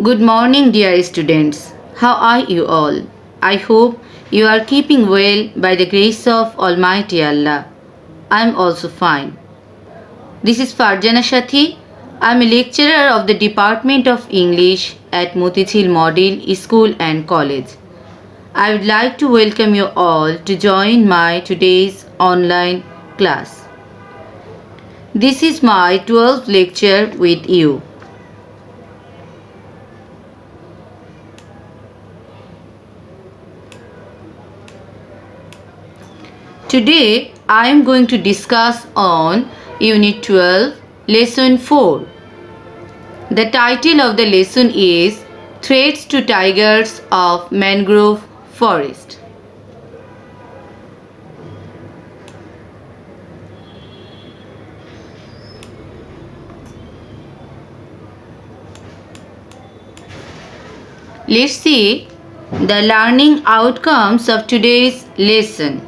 Good morning, dear students. How are you all? I hope you are keeping well by the grace of Almighty Allah. I am also fine. This is Farjana Shathi. I am a lecturer of the Department of English at Motijhil Model School and College. I would like to welcome you all to join my today's online class. This is my 12th lecture with you. Today I am going to discuss on Unit 12, Lesson 4. The title of the lesson is Threats to Tigers of Mangrove Forest. Let's see the learning outcomes of today's lesson.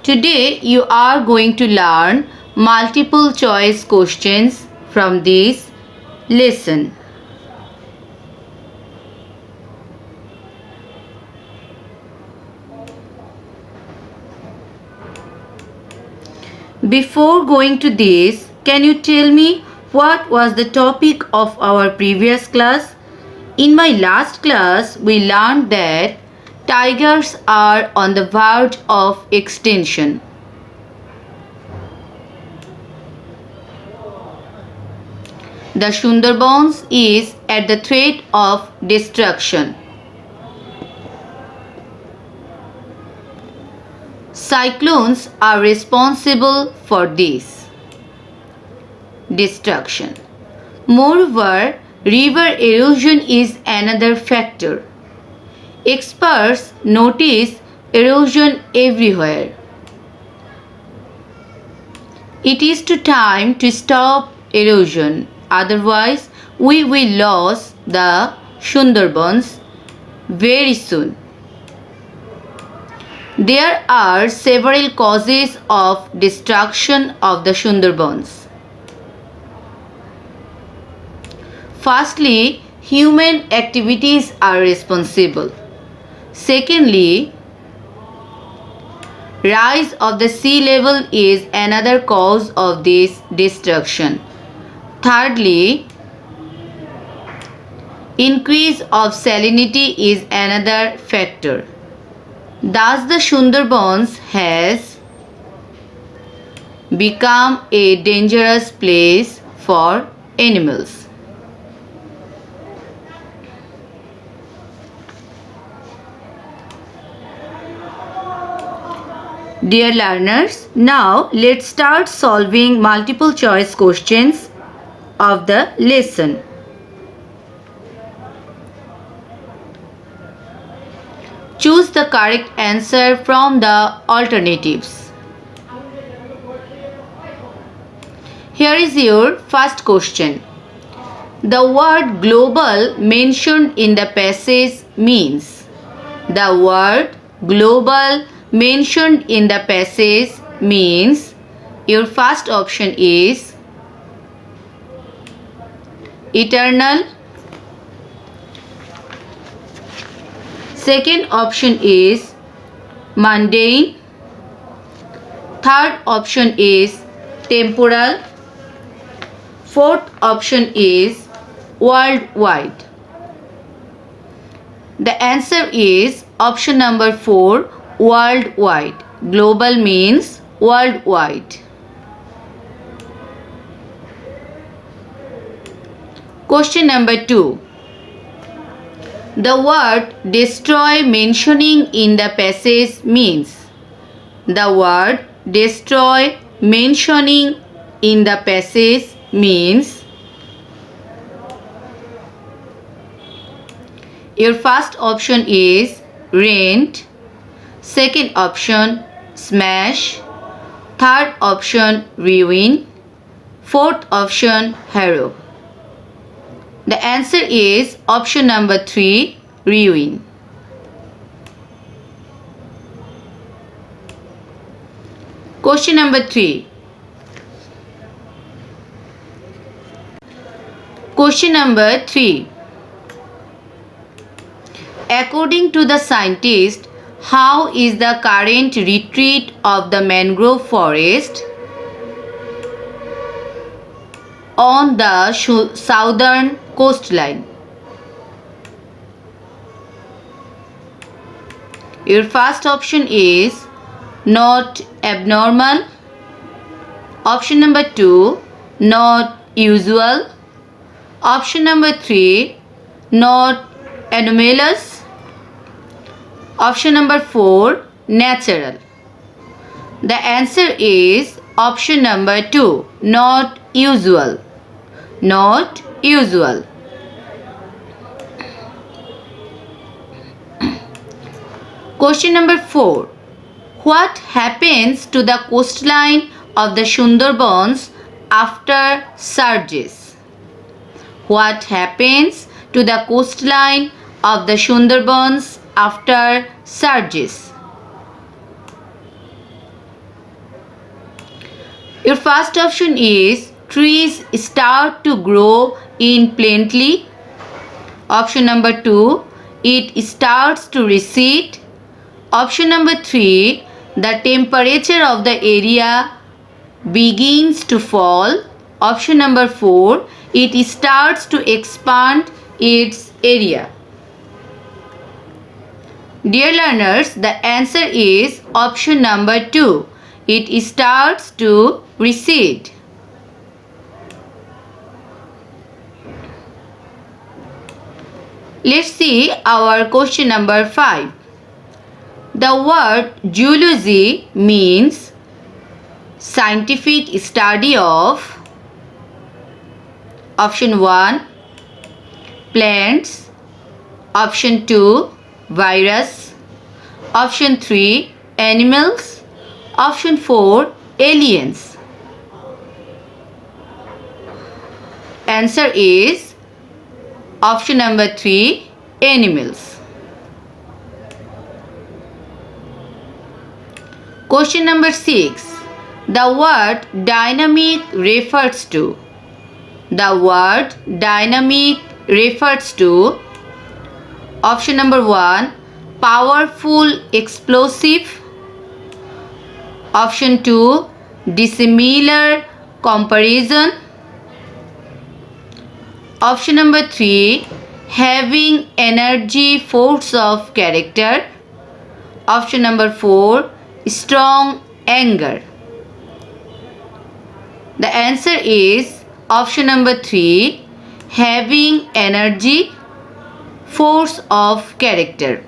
Today you are going to learn multiple choice questions from this lesson. Before going to this, can you tell me what was the topic of our previous class? In my last class, we learned that tigers are on the verge of extinction. The Sundarbans is at the threat of destruction. Cyclones are responsible for this destruction. Moreover, river erosion is another factor. Experts notice erosion everywhere. It is time to stop erosion, otherwise we will lose the Sundarbans very soon. There are several causes of destruction of the Sundarbans. Firstly, human activities are responsible. Secondly, rise of the sea level is another cause of this destruction. Thirdly, increase of salinity is another factor. Thus, the Sundarbans has become a dangerous place for animals. Dear learners, now let's start solving multiple choice questions of the lesson. Choose the correct answer from the alternatives. Here is your first question. The word global mentioned in the passage means. The word global mentioned in the passage means. Your first option is eternal. Second option is mundane. Third option is temporal. Fourth option is worldwide. The answer is option number 4, worldwide. Global means worldwide. Question number 2. The word destroy mentioning in the passage means. The word destroy mentioning in the passage means. Your first option is rent. Second option smash. Third option ruin. Fourth option harrow. The answer is option number 3, ruin. Question number 3. Question number 3. According to the scientist, how is the current retreat of the mangrove forest on the southern coastline? Your first option is not abnormal. Option number 2, not usual. Option number 3, not anomalous. Option number 4, natural. The answer is option number 2, not usual. Not usual. Question number 4. What happens to the coastline of the Sundarbans after surges? What happens to the coastline of the Sundarbans after surges? Your first option is trees start to grow in plenty. Option number 2, it starts to recede. Option number 3, the temperature of the area begins to fall. Option number 4, it starts to expand its area. Dear learners, the answer is option number 2. It starts to recede. Let's see our question number 5. The word zoology means scientific study of option 1, plants. Option 2, virus. Option 3, animals. Option 4, aliens. Answer is option number 3, animals. Question number 6. The word dynamic refers to. The word dynamic refers to option number 1, powerful explosive. Option 2, dissimilar comparison. Option number 3, having energy, force of character. Option number 4, strong anger. The answer is option number 3, having energy, force of character.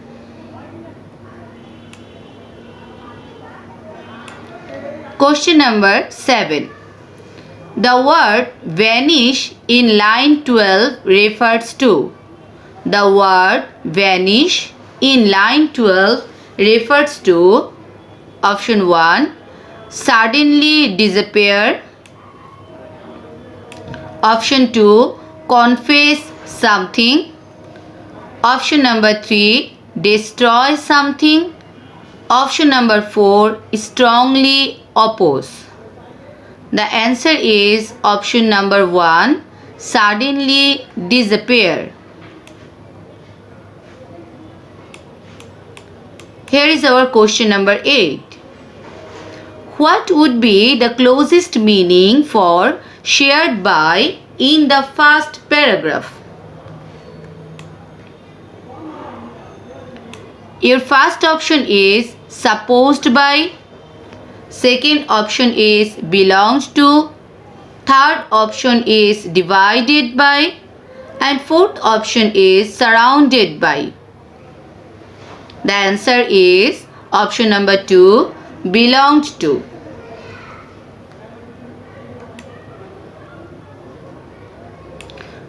Question number 7. The word vanish in line 12 refers to. The word vanish in line 12 refers to option 1, suddenly disappear. Option 2, confess something. Option number 3, destroy something. Option number 4, strongly oppose. The answer is option number 1, suddenly disappear. Here is our question number 8. What would be the closest meaning for shared by in the first paragraph? Your first option is supposed by. Second option is belongs to. Third option is divided by. And fourth option is surrounded by. The answer is option number 2, belongs to.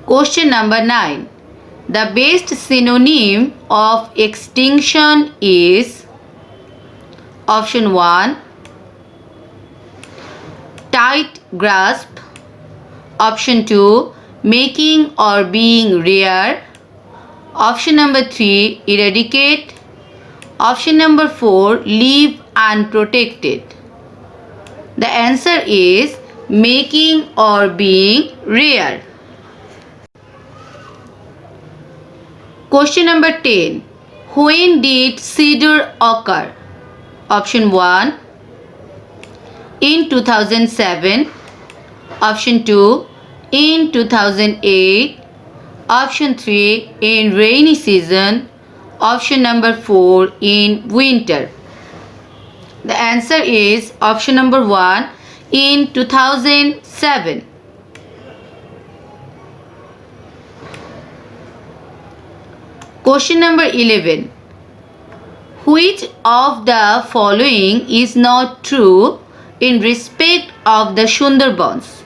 Question number 9. The best synonym of extinction is option 1, tight grasp. Option 2, making or being rare. Option number 3, eradicate. Option number 4, leave unprotected. The answer is making or being rare. Question number 10. When did Cedar occur? Option 1 in 2007, option 2 in 2008, option 3 in rainy season, option number 4 in winter. The answer is option number 1 in 2007. Question number 11. Which of the following is not true in respect of the Sundarbans?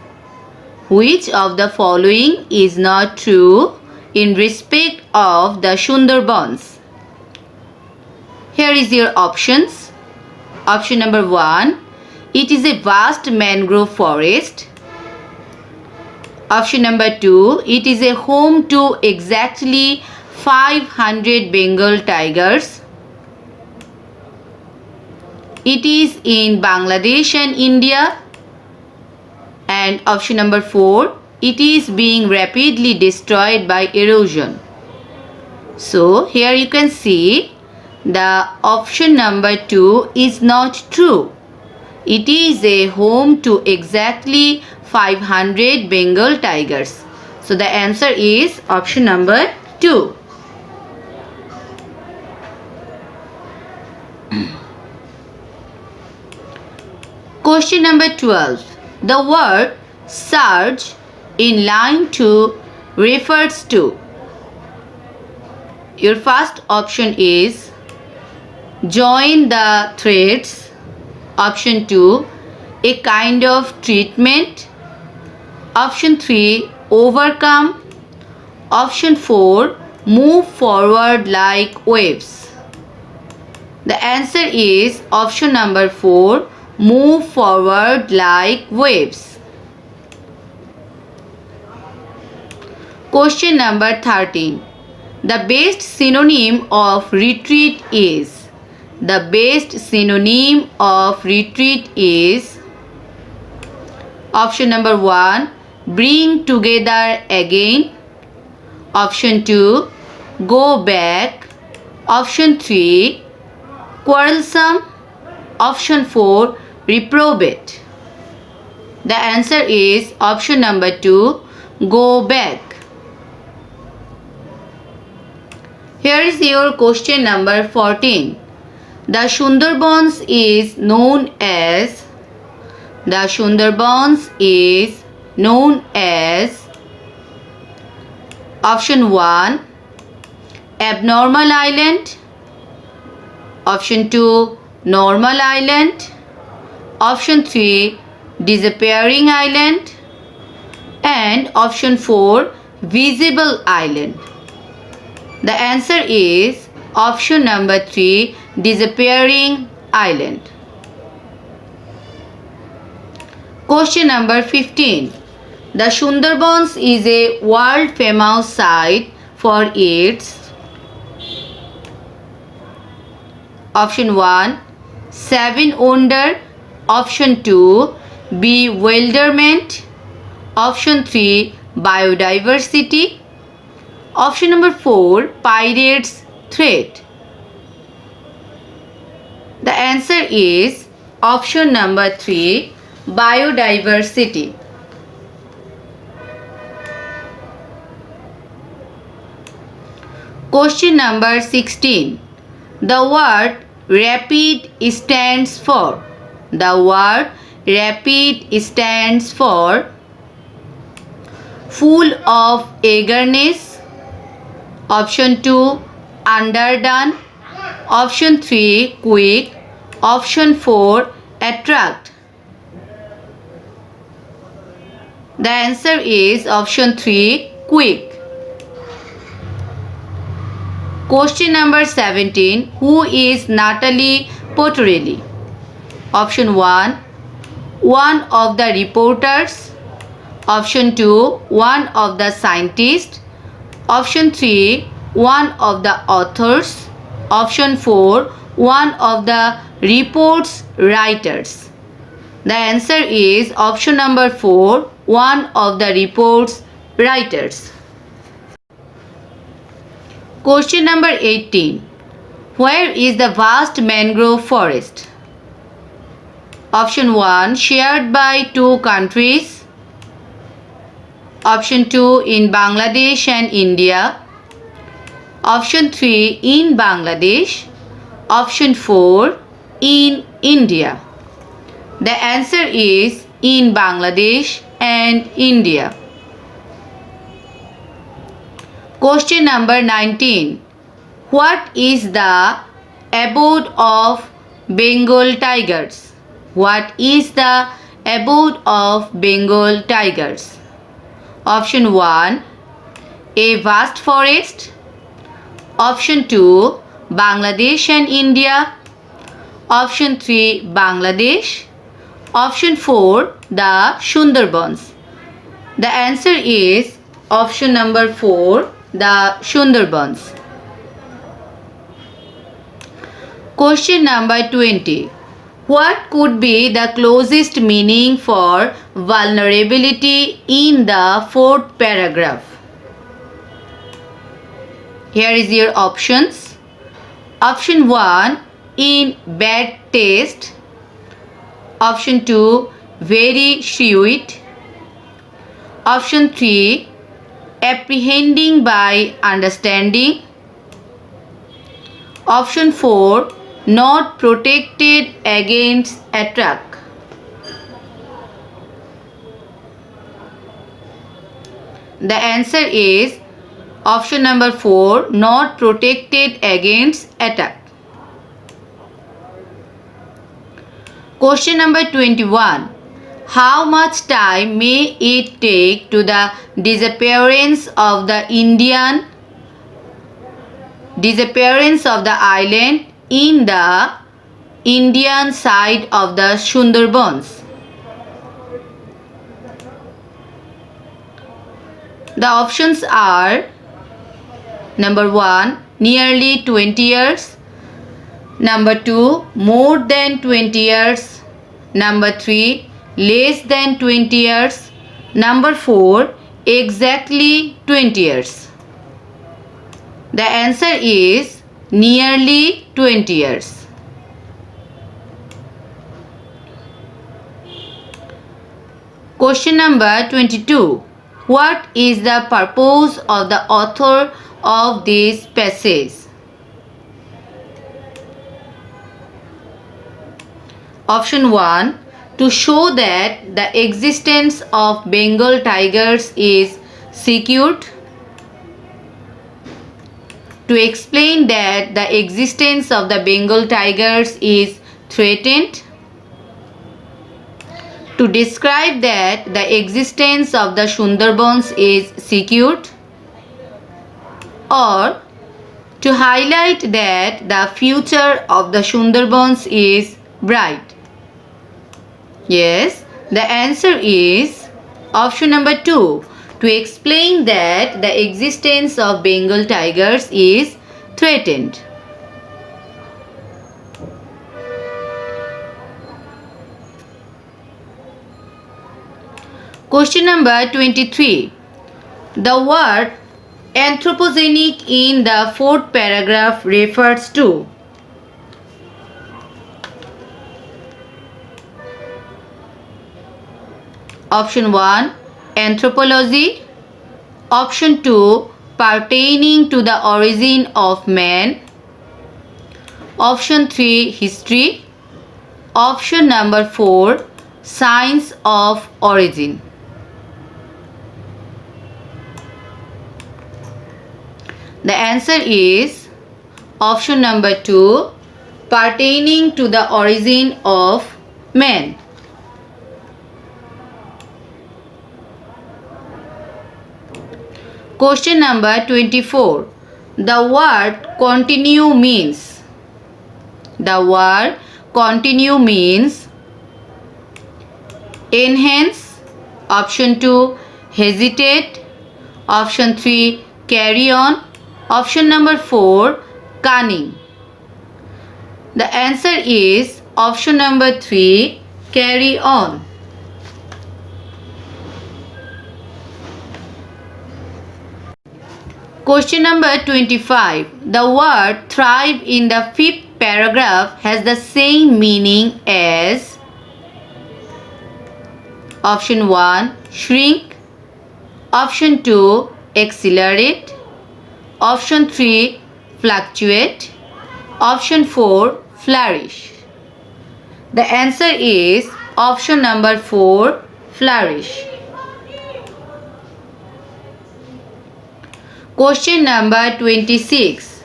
Which of the following is not true in respect of the Sundarbans? Here is your options. Option number 1. It is a vast mangrove forest. Option number 2. It is a home to exactly 500 Bengal tigers. It is in Bangladesh and India. And option number 4, it is being rapidly destroyed by erosion. So here you can see the option number 2 is not true. It is a home to exactly 500 Bengal tigers. So the answer is option number 2. Question number 12. The word surge in line 2 refers to. Your first option is join the threads. Option 2, a kind of treatment. Option 3, overcome. Option 4, move forward like waves. The answer is option number 4, move forward like waves. Question number 13. The best synonym of retreat is. The best synonym of retreat is. Option number 1, bring together again. Option 2, go back. Option 3, quarrelsome. Option 4, reprobate. The answer is option number 2, go back. Here is your question number 14. The Sundarbans is known as. The Sundarbans is known as. Option 1, abnormal island. Option 2, normal island. Option 3, disappearing island. And option 4, visible island. The answer is option number 3, disappearing island. Question number 15. The Sundarbans is a world famous site for its. Option 1, 7 wonder. Option 2, bewilderment. Option 3, biodiversity. Option number 4, pirates threat. The answer is option number 3, biodiversity. Question number 16. The word rapid stands for. The word rapid stands for full of eagerness. Option 2, underdone. Option 3, quick. Option 4, attract. The answer is option 3, quick. Question number 17. Who is Natalie Portorelli? Option 1, one of the reporters. Option 2, one of the scientists. Option 3, one of the authors. Option 4, one of the reports writers. The answer is option number 4, one of the reports writers. Question number 18. Where is the vast mangrove forest? Option 1, shared by two countries. Option 2, in Bangladesh and India. Option 3, in Bangladesh. Option 4, in India. The answer is in Bangladesh and India. Question number 19. What is the abode of Bengal tigers? What is the abode of Bengal tigers? Option 1, a vast forest. Option 2, Bangladesh and India. Option 3, Bangladesh. Option 4, the Sundarbans. The answer is option number 4, the Sundarbans. Question number 20. What could be the closest meaning for vulnerability in the fourth paragraph? Here is your options. Option 1, in bad taste. Option 2, very shrewd. Option 3, apprehending by understanding. Option 4, not protected against attack. The answer is option number 4, not protected against attack. Question number 21. How much time may it take to the disappearance of the island in the Indian side of the Sundarbans? The options are number 1, nearly 20 years. Number 2, more than 20 years. Number 3, less than 20 years. Number 4, exactly 20 years. The answer is nearly 20 years. Question number 22. What is the purpose of the author of this passage? Option 1, to show that the existence of Bengal tigers is secured. To explain that the existence of the Bengal tigers is threatened. To describe that the existence of the Sundarbans is secured. Or to highlight that the future of the Sundarbans is bright. Yes, the answer is option number 2, to explain that the existence of Bengal tigers is threatened. Question number 23. The word anthropogenic in the fourth paragraph refers to. Option 1, anthropology. Option 2, pertaining to the origin of man. Option 3, history. Option number 4, science of origin. The answer is option number 2, pertaining to the origin of man. Question number 24. The word continue means. The word continue means enhance. Option 2, hesitate. Option 3, carry on. Option number 4, cunning. The answer is option number 3, carry on. Question number 25. The word thrive in the fifth paragraph has the same meaning as option 1 shrink, option 2 accelerate, option 3 fluctuate, option 4 flourish. The answer is option number 4 flourish. Question number 26.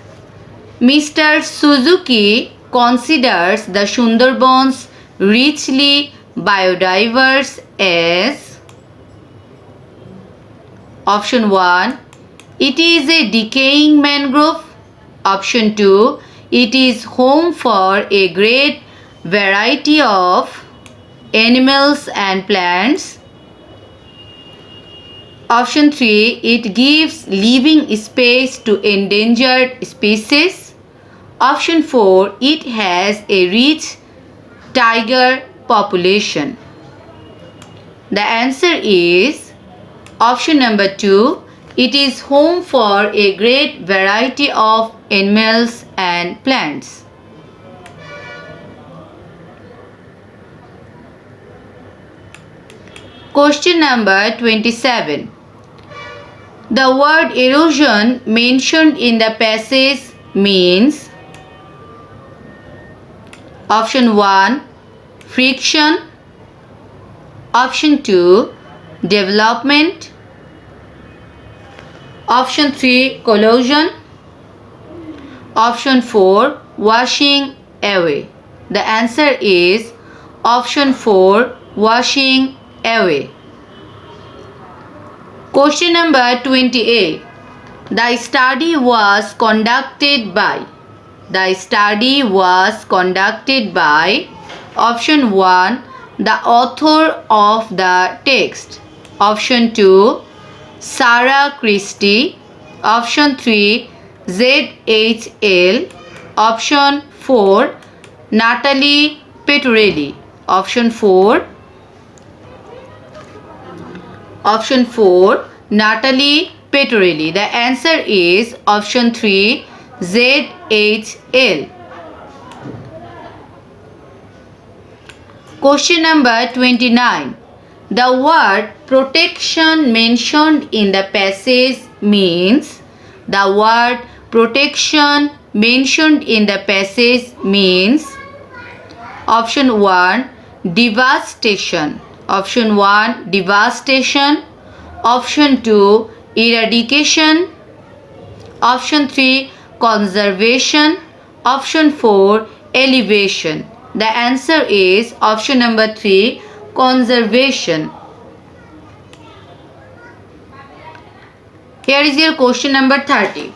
Mr. Suzuki considers the Sundarbans richly biodiverse as option 1 it is a decaying mangrove, option 2 it is home for a great variety of animals and plants, option 3 it gives living space to endangered species, option 4 it has a rich tiger population. The answer is option number 2 it is home for a great variety of animals and plants. Question number 27. The word erosion mentioned in the passage means option 1 friction, option 2 development, option 3 collision, option 4 washing away. The answer is option 4 washing away. Question number 28. The study was conducted by. The study was conducted by option 1 the author of the text, option 2 Sarah Christie, option 3 ZHL, option 4 Natalie Petrelli, option 4 Natalie Petrelli. The answer is option 3 ZHL. Question number 29. The word protection mentioned in the passage means. The word protection mentioned in the passage means option 1 devastation, option 1 devastation, option 2 eradication, option 3 conservation, option 4 elevation. The answer is option number 3 conservation. Here is your question number 30.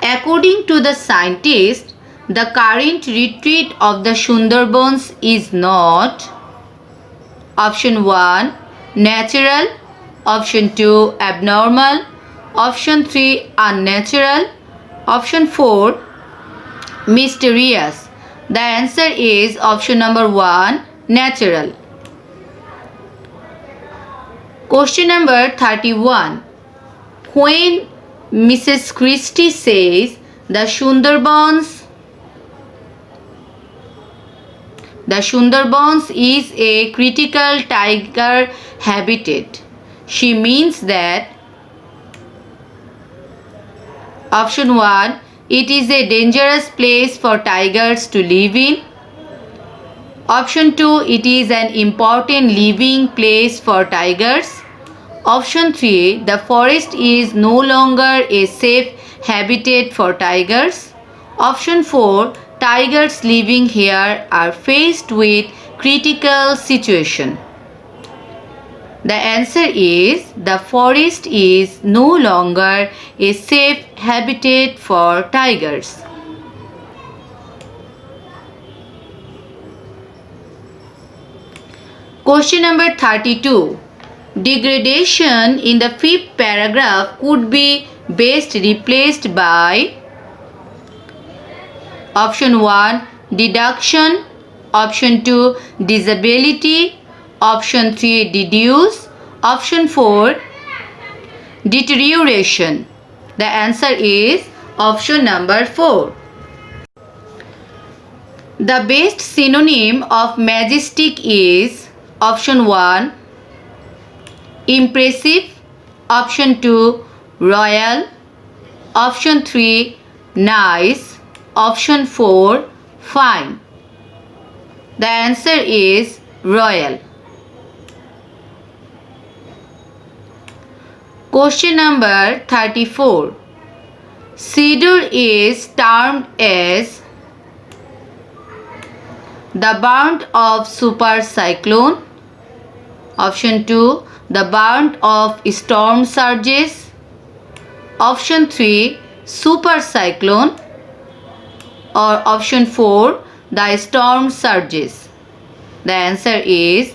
According to the scientist, the current retreat of the Sundarbans is not option 1 natural, option 2 abnormal, option 3 unnatural, option 4 mysterious. The answer is option number 1 natural. Question number 31. When Mrs. Christie says the Sundarbans is a critical tiger habitat, she means that option 1 it is a dangerous place for tigers to live in, option 2 it is an important living place for tigers, option 3 the forest is no longer a safe habitat for tigers, option 4 tigers living here are faced with critical situation. The answer is the forest is no longer a safe habitat for tigers. Question number 32. Degradation in the fifth paragraph could be best replaced by option 1 deduction, option 2 disability, option 3 deduce, option 4 deterioration. The answer is option number 4. The best synonym of majestic is option 1 impressive, option 2 royal, option 3 nice, option 4 fine. The answer is royal. Question number 34. Cedar is termed as the burnt of super cyclone, option 2 the burnt of storm surges, option 3 super cyclone, or option 4 the storm surges. The answer is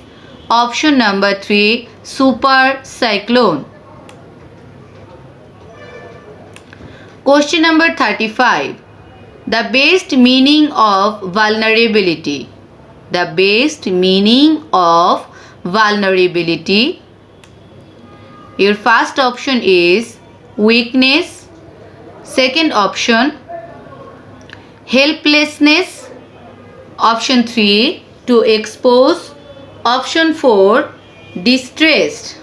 option number 3 super cyclone. Question number 35. The best meaning of vulnerability. The best meaning of vulnerability. Your first option is weakness. Second option helplessness. Option 3 to expose. Option 4 distressed.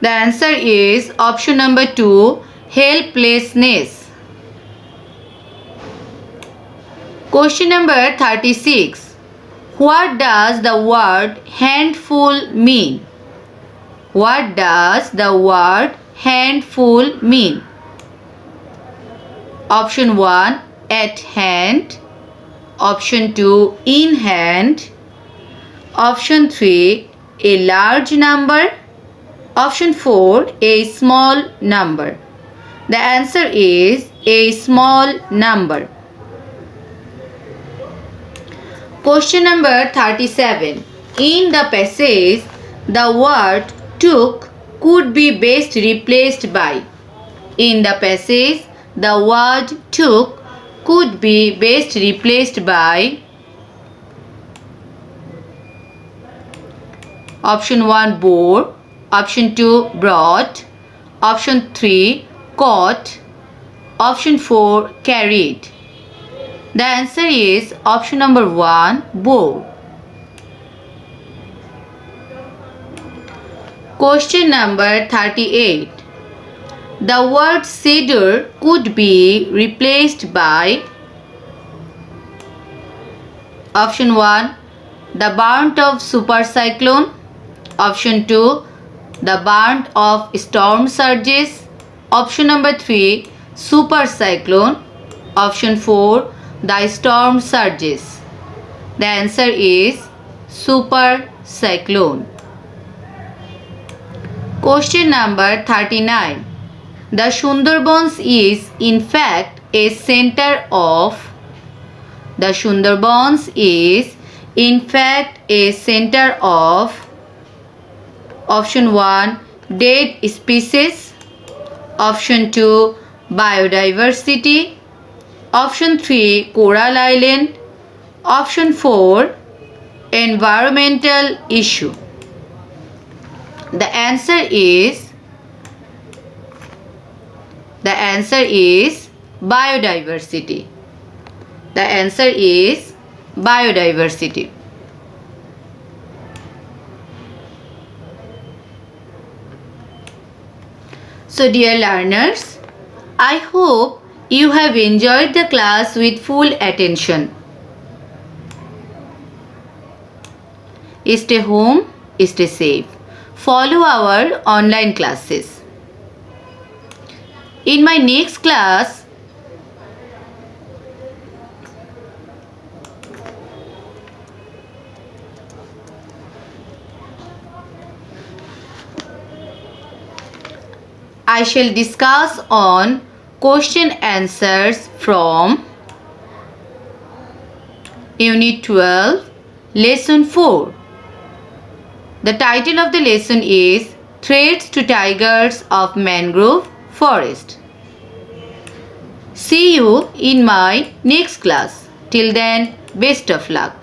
The answer is option number 2 helplessness. Question number 36. What does the word handful mean? What does the word handful mean? Option 1 at hand, option 2 in hand, option 3 a large number, option 4 a small number. The answer is a small number. Question number 37. In the passage, the word took could be best replaced by. In the passage, the word took could be best replaced by option 1 bore, option 2 brought, option 3 caught, option 4 carried. The answer is option number 1 bore. Question number 38. The word cedar could be replaced by option 1 the burnt of super cyclone, option 2 the burnt of storm surges, option number 3 super cyclone, option 4 the storm surges. The answer is super cyclone. Question number 39. The Sundarbans is in fact a center of. The Sundarbans is in fact a center of option 1 dead species, option 2 biodiversity, option 3 coral island, option 4 environmental issue. The answer is biodiversity. The answer is biodiversity. So dear learners, I hope you have enjoyed the class with full attention. Stay home, stay safe. Follow our online classes. In my next class, I shall discuss on question answers from Unit 12, Lesson 4. The title of the lesson is Threats to Tigers of Mangrove Forest. See you in my next class. Till then, best of luck.